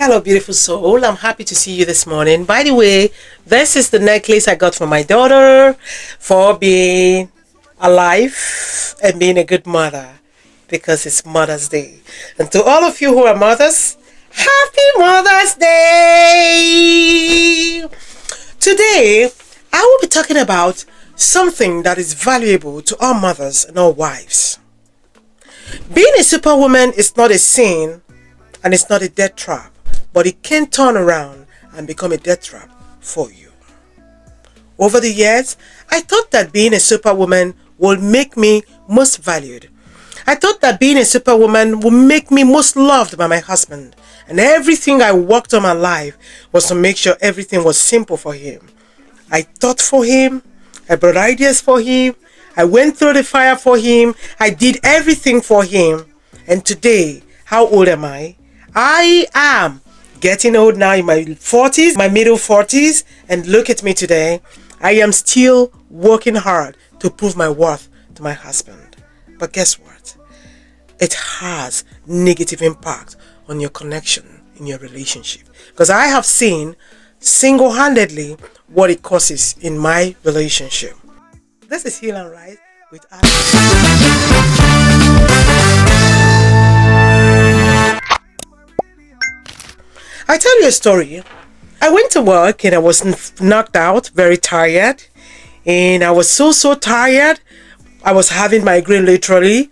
Hello, beautiful soul. I'm happy to see you this morning. By the way, this is the necklace I got from my daughter for being alive and being a good mother because it's Mother's Day. And to all of you who are mothers, Happy Mother's Day! Today, I will be talking about something that is valuable to all mothers and all wives. Being a superwoman is not a sin and it's not a death trap, but it can turn around and become a death trap for you. Over the years, I thought that being a superwoman would make me most valued. I thought that being a superwoman would make me most loved by my husband. And everything I worked on my life was to make sure everything was simple for him. I thought for him. I brought ideas for him. I went through the fire for him. I did everything for him. And today, how old am I? I am getting old now in my 40s, my middle 40s. And look at me today. I am still working hard to prove my worth to my husband. But guess what? It has negative impact on your connection in your relationship. Because I have seen single-handedly what it causes in my relationship. This is Heal&Rise with us. I tell you a story. I went to work and I was knocked out, very tired. And I was so tired. I was having migraine literally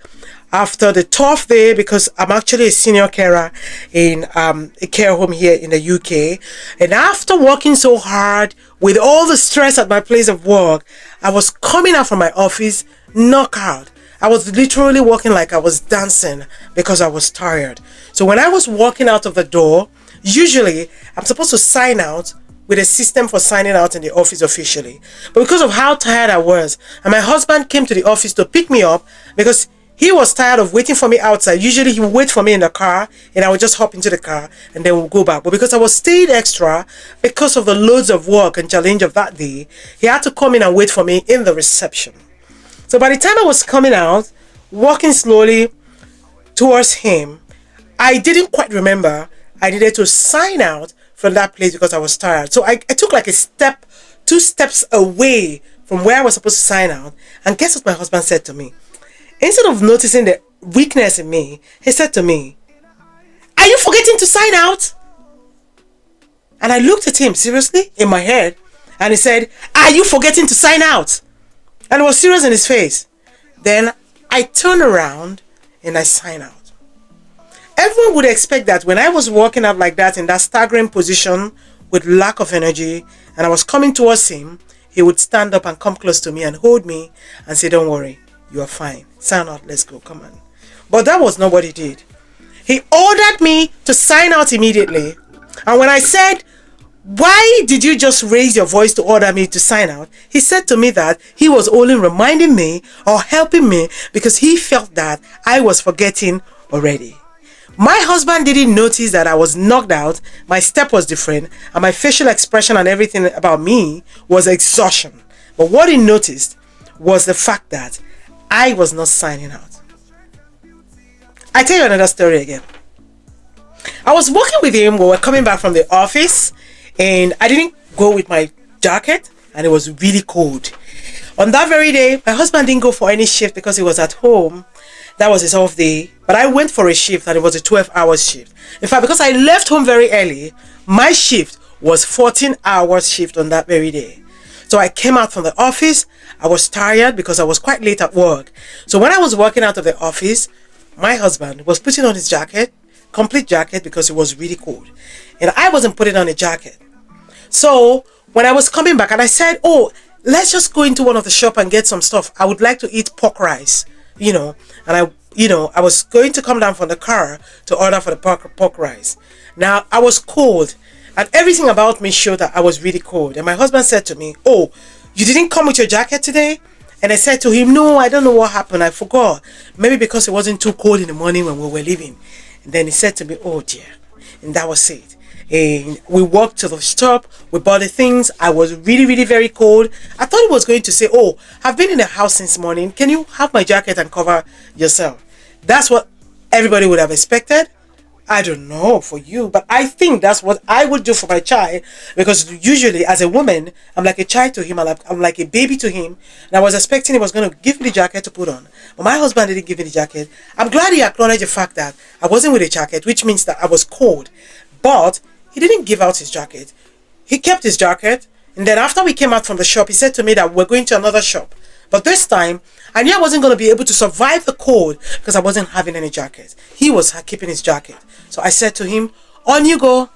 after the tough day because I'm actually a senior carer in a care home here in the UK. And after working so hard with all the stress at my place of work, I was coming out from my office knocked out. I was literally walking like I was dancing because I was tired. So when I was walking out of the door, usually I'm supposed to sign out with a system for signing out in the office officially. But because of how tired I was, and my husband came to the office to pick me up because he was tired of waiting for me outside. Usually he would wait for me in the car and I would just hop into the car and then we'll go back. But because I was staying extra, because of the loads of work and challenge of that day, he had to come in and wait for me in the reception. So by the time I was coming out, walking slowly towards him, I didn't quite remember I needed to sign out from that place because I was tired. So I took like a step, 2 steps away from where I was supposed to sign out. And guess what my husband said to me? Instead of noticing the weakness in me, he said to me, "Are you forgetting to sign out?" And I looked at him seriously in my head and he said, "Are you forgetting to sign out?" And it was serious in his face. Then I turned around and I signed out. Everyone would expect that when I was walking up like that in that staggering position with lack of energy and I was coming towards him, he would stand up and come close to me and hold me and say, "Don't worry, you are fine. Sign out, let's go, come on." But that was not what he did. He ordered me to sign out immediately. And when I said, "Why did you just raise your voice to order me to sign out?" he said to me that he was only reminding me or helping me because he felt that I was forgetting already. My husband didn't notice that I was knocked out, my step was different, and my facial expression and everything about me was exhaustion. But what he noticed was the fact that I was not signing out. I tell you another story again. I was walking with him when we were coming back from the office, and I didn't go with my jacket, and it was really cold. On that very day, my husband didn't go for any shift because he was at home. That was his off day. But I went for a shift and it was a 12-hour shift. In fact, because I left home very early, my shift was 14-hour shift on that very day. So I came out from the office. I was tired because I was quite late at work. So when I was walking out of the office, my husband was putting on his jacket, complete jacket because it was really cold. And I wasn't putting on a jacket. So when I was coming back and I said, "Oh, let's just go into one of the shop and get some stuff. I would like to eat pork rice." And I was going to come down from the car to order for the pork rice. Now, I was cold and everything about me showed that I was really cold. And my husband said to me, "Oh, you didn't come with your jacket today?" And I said to him, "No, I don't know what happened. I forgot. Maybe because it wasn't too cold in the morning when we were leaving." And then he said to me, "Oh dear." And that was it. And we walked to the shop, we bought the things. I was really very cold. I thought he was going to say, "Oh, I've been in the house since morning. Can you have my jacket and cover yourself?" That's what everybody would have expected. I don't know for you, but I think that's what I would do for my child, because usually as a woman, I'm like a child to him. I'm like a baby to him, and I was expecting he was going to give me the jacket to put on, but my husband didn't give me the jacket. I'm glad he acknowledged the fact that I wasn't with a jacket, which means that I was cold, but he didn't give out his jacket. He kept his jacket, and then after we came out from the shop, he said to me that we're going to another shop. But this time, I knew I wasn't going to be able to survive the cold because I wasn't having any jacket. He was keeping his jacket. So I said to him, on you go.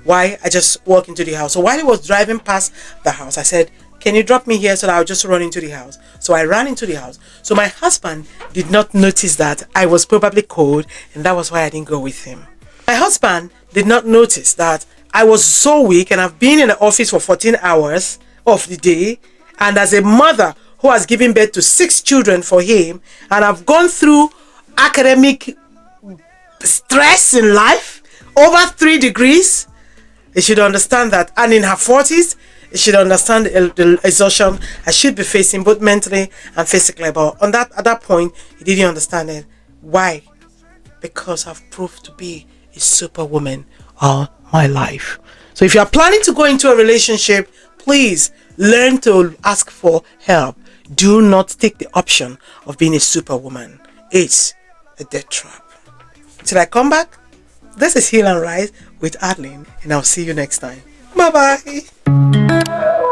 Why? I just walked into the house. So while he was driving past the house, I said, can you drop me here so that I'll just run into the house? So I ran into the house. So my husband did not notice that I was probably cold, and that was why I didn't go with him. My husband did not notice that I was so weak, and I've been in the office for 14 hours of the day, and as a mother who has given birth to 6 children for him, and I've gone through academic stress in life over 3 degrees, you should understand that. And in her 40s, you should understand the exhaustion I should be facing, both mentally and physically. But at that point, he didn't understand it. Why? Because I've proved to be a superwoman all my life. So if you are planning to go into a relationship, please learn to ask for help. Do not take the option of being a superwoman. It's a death trap. Till I come back, this is Heal and Rise with Adeline, and I'll see you next time. Bye bye.